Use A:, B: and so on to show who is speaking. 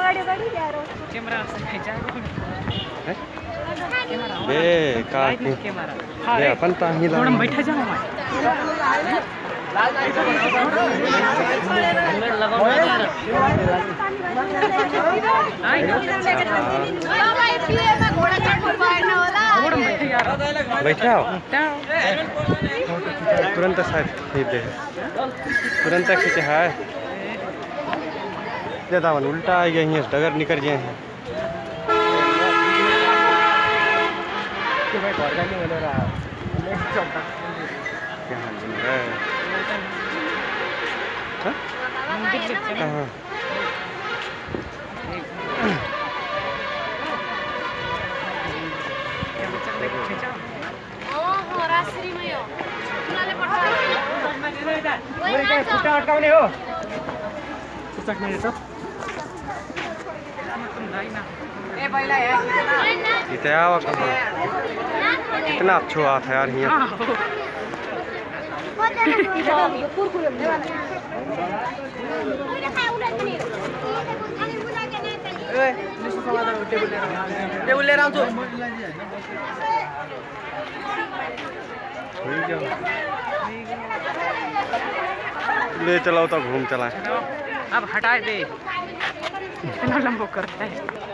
A: camera से खींचा
B: बे का
A: कैमरा
B: बे अपन ताही ला
A: थोड़ा बैठा जाओ मैं
B: बैठा हो तुरंत शायद खींचे तुरंत खींचे है ज्यादा मन उल्टा आ गया है डगर निकल गए हैं क्या हाल है कहाँ इतना आवा कहाँ कितना अच्छो आता है यार यहाँ
A: टेबल ले रहा हूँ
B: ले चलाओ तो घूम चला
A: अब हटा दे इतना लंबो करता है